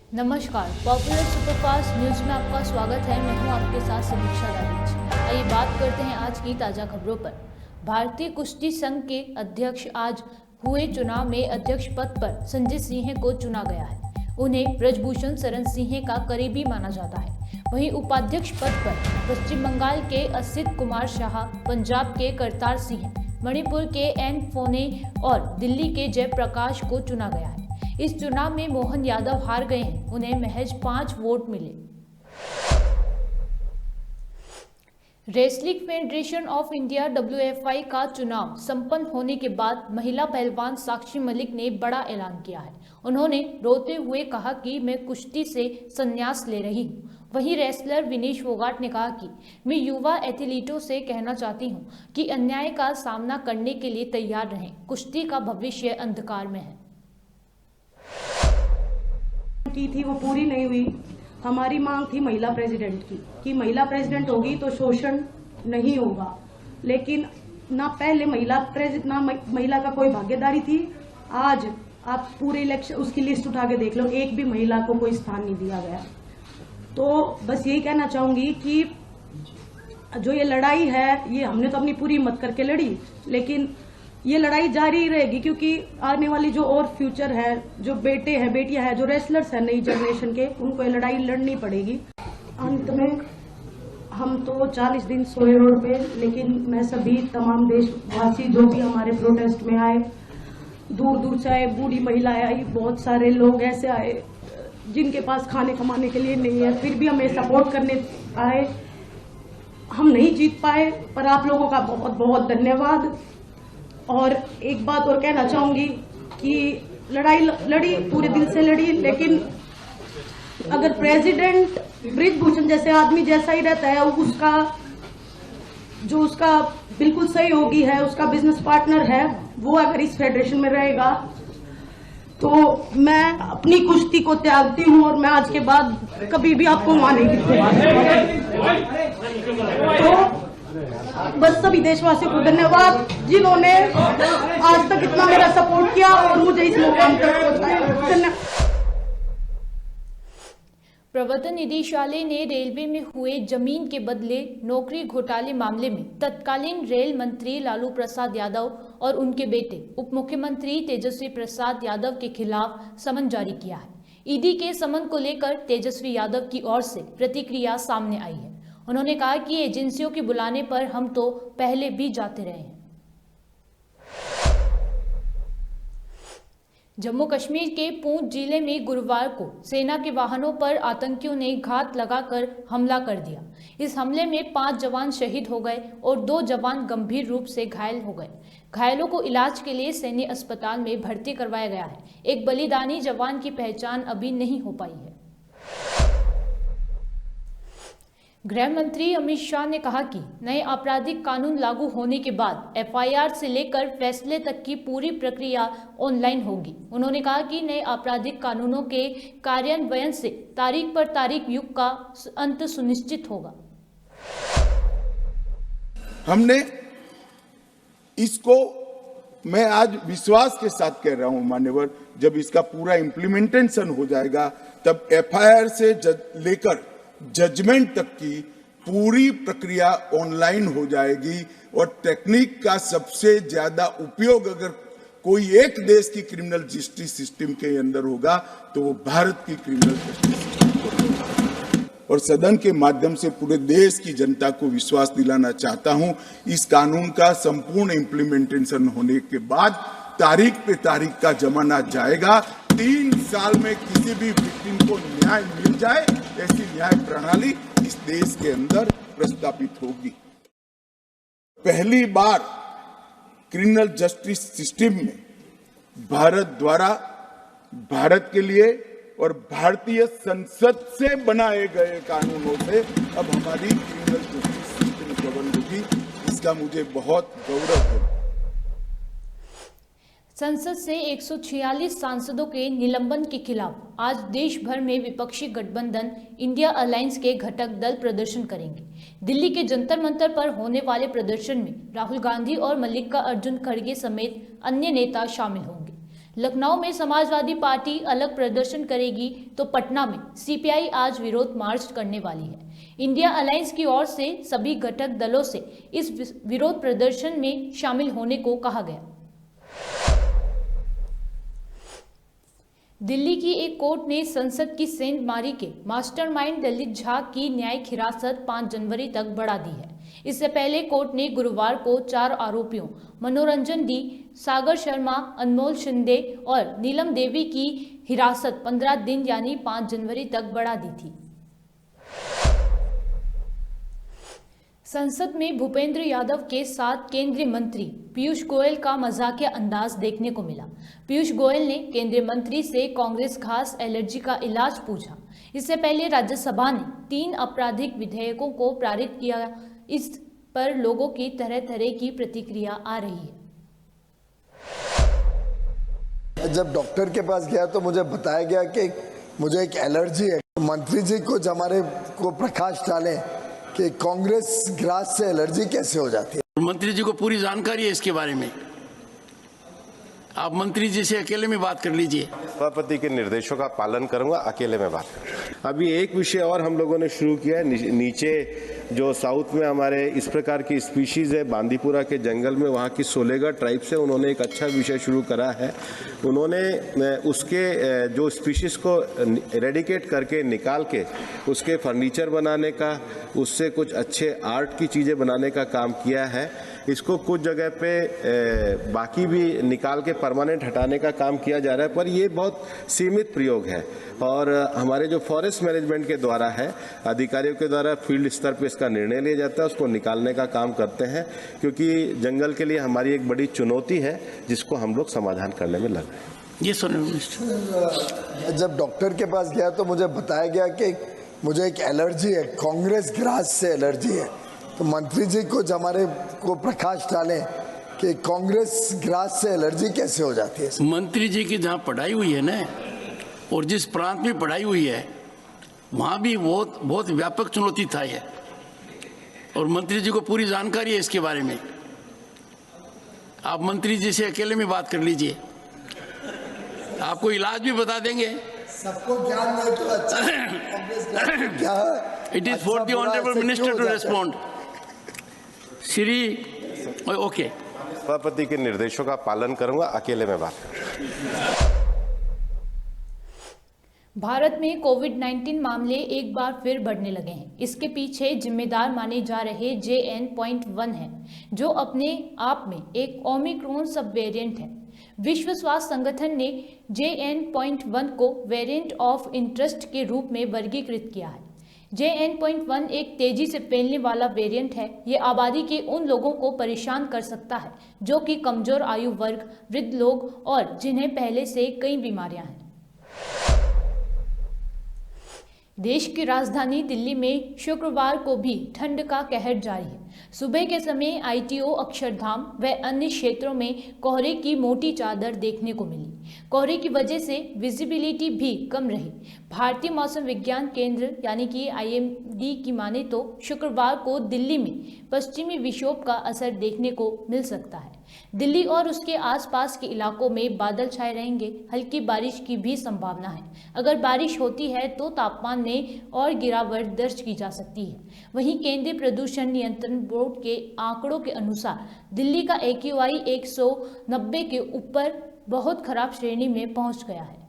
नमस्कार, popular superfast news में आपका स्वागत है। मैं हूं आपके साथ समीक्षा राजेश। आइए बात करते हैं आज की ताज़ा खबरों पर। भारतीय कुश्ती संघ के अध्यक्ष आज हुए चुनाव में अध्यक्ष पद पर संजय सिंह को चुना गया है। उन्हें ब्रजभूषण शरण सिंह का करीबी माना जाता है। वहीं उपाध्यक्ष पद पर पश्चिम बंगाल के असित कुमार शाह, पंजाब के करतार सिंह, मणिपुर के एन फोने और दिल्ली के जयप्रकाश को चुना गया है। इस चुनाव में मोहन यादव हार गए हैं। उन्हें महज 5 वोट मिले। Wrestling federation of India WFI का चुनाव संपन्न होने के बाद महिला पहलवान साक्षी मलिक ने बड़ा ऐलान किया है। उन्होंने रोते हुए कहा कि मैं कुश्ती से संन्यास ले रही हूँ। वहीं रेसलर विनेश फोगाट ने कहा कि मैं युवा एथलीटों से कहना चाहती हूँ कि अन्याय का सामना करने के लिए तैयार रहें। कुश्ती का भविष्य अंधकार में है। की थी वो पूरी नहीं हुई। हमारी मांग थी महिला प्रेसिडेंट की कि महिला प्रेसिडेंट होगी तो शोषण नहीं होगा, लेकिन ना पहले महिला का कोई भागीदारी थी। आज आप पूरे इलेक्शन उसकी लिस्ट उठा के देख लो, एक भी महिला को कोई स्थान नहीं दिया गया। तो बस यही कहना चाहूंगी कि जो ये लड़ाई है, ये हमने तो अपनी पूरी हिम्मत करके लड़ी, लेकिन ये लड़ाई जारी रहेगी, क्योंकि आने वाली जो और फ्यूचर है, जो बेटे हैं, बेटियां हैं, जो रेसलर्स हैं नई जनरेशन के, उनको ये लड़ाई लड़नी पड़ेगी। अंत में हम तो 40 दिन सोए रोड पे, लेकिन मैं सभी तमाम देशवासी जो भी हमारे प्रोटेस्ट में आए, दूर दूर से आए, बूढ़ी महिलाएं आई, बहुत सारे लोग ऐसे आए जिनके पास खाने कमाने के लिए नहीं है, फिर भी हमें सपोर्ट करने आए। हम नहीं जीत पाए, पर आप लोगों का बहुत बहुत धन्यवाद। और एक बात और कहना चाहूंगी कि लड़ाई लड़ी, पूरे दिल से लड़ी, लेकिन अगर प्रेसिडेंट ब्रिजभूषण जैसे आदमी जैसा ही रहता है, उसका बिल्कुल सहयोगी है, उसका बिजनेस पार्टनर है, वो अगर इस फेडरेशन में रहेगा तो मैं अपनी कुश्ती को त्यागती हूं और मैं आज के बाद कभी भी आपको वहां नहीं दिखूंगी। तो बस सभी देशवासियों को धन्यवाद जिन्होंने आज तक इतना मेरा सपोर्ट किया और मुझे इस मुकाम तक पहुंचाया। धन्यवाद। प्रवर्तन निदेशालय ने रेलवे में हुए जमीन के बदले नौकरी घोटाले मामले में तत्कालीन रेल मंत्री लालू प्रसाद यादव और उनके बेटे उप मुख्यमंत्री तेजस्वी प्रसाद यादव के खिलाफ समन जारी किया है। ईडी के समन को लेकर तेजस्वी यादव की ओर से प्रतिक्रिया सामने आई है। उन्होंने कहा कि एजेंसियों के बुलाने पर हम तो पहले भी जाते रहे हैं। जम्मू कश्मीर के पूंछ जिले में गुरुवार को सेना के वाहनों पर आतंकियों ने घात लगाकर हमला कर दिया। इस हमले में 5 जवान शहीद हो गए और 2 जवान गंभीर रूप से घायल हो गए। घायलों को इलाज के लिए सैन्य अस्पताल में भर्ती करवाया गया है। एक बलिदानी जवान की पहचान अभी नहीं हो पाई है। गृह मंत्री अमित शाह ने कहा कि नए आपराधिक कानून लागू होने के बाद FIR से लेकर फैसले तक की पूरी प्रक्रिया ऑनलाइन होगी। उन्होंने कहा कि नए आपराधिक कानूनों के कार्यान्वयन से तारीख पर तारीख युग का अंत सुनिश्चित होगा। हमने इसको, मैं आज विश्वास के साथ कह रहा हूं मान्यवर, जब इसका पूरा इम्प्लीमेंटेशन हो जाएगा तब FIR से लेकर जजमेंट तक की पूरी प्रक्रिया ऑनलाइन हो जाएगी। और टेक्निक का सबसे ज्यादा उपयोग अगर कोई एक देश की क्रिमिनल जस्टिस सिस्टम के अंदर होगा तो वो भारत की क्रिमिनल जस्टिस सिस्टम होगा। और सदन के माध्यम से पूरे देश की जनता को विश्वास दिलाना चाहता हूं, इस कानून का संपूर्ण इम्प्लीमेंटेशन होने के बाद तारीख पे तारीख का जमाना जाएगा। 3 साल में किसी भी विक्टिम को न्याय मिल जाए, ऐसी न्याय प्रणाली इस देश के अंदर प्रस्तावित होगी। पहली बार क्रिमिनल जस्टिस सिस्टम में भारत द्वारा भारत के लिए और भारतीय संसद से बनाए गए कानूनों से अब हमारी क्रिमिनल जस्टिस सिस्टम गवर्न होगी। इसका मुझे बहुत गौरव है। संसद से 146 सांसदों के निलंबन के खिलाफ आज देश भर में विपक्षी गठबंधन इंडिया अलायंस के घटक दल प्रदर्शन करेंगे। दिल्ली के जंतर मंतर पर होने वाले प्रदर्शन में राहुल गांधी और मल्लिकार्जुन खड़गे समेत अन्य नेता शामिल होंगे। लखनऊ में समाजवादी पार्टी अलग प्रदर्शन करेगी तो पटना में सीपीआई आज विरोध मार्च करने वाली है। इंडिया अलायंस की ओर से सभी घटक दलों से इस विरोध प्रदर्शन में शामिल होने को कहा गया। दिल्ली की एक कोर्ट ने संसद की सेंधमारी के मास्टरमाइंड ललित झा की न्यायिक हिरासत 5 जनवरी तक बढ़ा दी है। इससे पहले कोर्ट ने गुरुवार को 4 आरोपियों मनोरंजन डी, सागर शर्मा, अनमोल शिंदे और नीलम देवी की हिरासत 15 दिन यानी 5 जनवरी तक बढ़ा दी थी। संसद में भूपेंद्र यादव के साथ केंद्रीय मंत्री पीयूष गोयल का मजाकिया अंदाज देखने को मिला। पीयूष गोयल ने केंद्रीय मंत्री से कांग्रेस घास एलर्जी का इलाज पूछा। इससे पहले राज्यसभा ने 3 आपराधिक विधेयकों को पारित किया। इस पर लोगों की तरह तरह की प्रतिक्रिया आ रही है। जब डॉक्टर के पास गया तो मुझे बताया गया कि मुझे एक एलर्जी है। मंत्री जी कुछ हमारे को प्रकाश डालें कि कांग्रेस ग्रास से एलर्जी कैसे हो जाती है। मंत्री जी को पूरी जानकारी है इसके बारे में, आप मंत्री जी से अकेले में बात कर लीजिए। सभापति के निर्देशों का पालन करूंगा, अकेले में बात करूंगा। अभी एक विषय और हम लोगों ने शुरू किया है। नीचे जो साउथ में हमारे इस प्रकार की स्पीशीज है, बांदीपुरा के जंगल में वहाँ की सोलेगा ट्राइब से उन्होंने एक अच्छा विषय शुरू करा है। उन्होंने उसके जो स्पीशीज को रेडिकेट करके निकाल के उसके फर्नीचर बनाने का, उससे कुछ अच्छे आर्ट की चीज़ें बनाने का काम किया है। इसको कुछ जगह पे बाकी भी निकाल के परमानेंट हटाने का काम किया जा रहा है, पर ये बहुत सीमित प्रयोग है और हमारे जो फॉरेस्ट मैनेजमेंट के द्वारा है, अधिकारियों के द्वारा फील्ड स्तर पे इसका निर्णय लिया जाता है, उसको निकालने का काम करते हैं, क्योंकि जंगल के लिए हमारी एक बड़ी चुनौती है जिसको हम लोग समाधान करने में लग रहे हैं। ये सुनिए मिनिस्टर। जब डॉक्टर के पास गया तो मुझे बताया गया कि मुझे एक एलर्जी है, कांग्रेस ग्रास से एलर्जी है। तो मंत्री जी कुछ हमारे को प्रकाश डालें कि कांग्रेस ग्रास से एलर्जी कैसे हो जाती है। मंत्री जी की जहाँ पढ़ाई हुई है ना, और जिस प्रांत में पढ़ाई हुई है वहाँ भी बहुत व्यापक चुनौती था ये, और मंत्री जी को पूरी जानकारी है इसके बारे में, आप मंत्री जी से अकेले में बात कर लीजिए, आपको इलाज भी बता देंगे। सबको ज्ञान नहीं तो अच्छा क्या it is for the honourable minister to respond. Shri okay, सभापति के निर्देशों का पालन करूंगा, अकेले में बात करूंगा। भारत में कोविड-19 मामले एक बार फिर बढ़ने लगे हैं। इसके पीछे जिम्मेदार माने जा रहे JN.1 है, जो अपने आप में एक ओमिक्रॉन सब वेरिएंट है। विश्व स्वास्थ्य संगठन ने JN.1 को वेरिएंट ऑफ इंटरेस्ट के रूप में वर्गीकृत किया है। JN.1 एक तेजी से फैलने वाला वेरिएंट है। ये आबादी के उन लोगों को परेशान कर सकता है जो कि कमजोर आयु वर्ग, वृद्ध लोग और जिन्हें पहले से कई बीमारियां हैं। देश की राजधानी दिल्ली में शुक्रवार को भी ठंड का कहर जारी है। सुबह के समय ITO, अक्षरधाम व अन्य क्षेत्रों में कोहरे की मोटी चादर देखने को मिली। कोहरे की वजह से विजिबिलिटी भी कम रही। भारतीय मौसम विज्ञान केंद्र यानी कि IMD की माने तो शुक्रवार को दिल्ली में पश्चिमी विक्षोभ का असर देखने को मिल सकता है। दिल्ली और उसके आसपास के इलाकों में बादल छाए रहेंगे। हल्की बारिश की भी संभावना है। अगर बारिश होती है तो तापमान में और गिरावट दर्ज की जा सकती है। वहीं केंद्रीय प्रदूषण नियंत्रण बोर्ड के आंकड़ों के अनुसार दिल्ली का AQI 190 के ऊपर बहुत खराब श्रेणी में पहुंच गया है।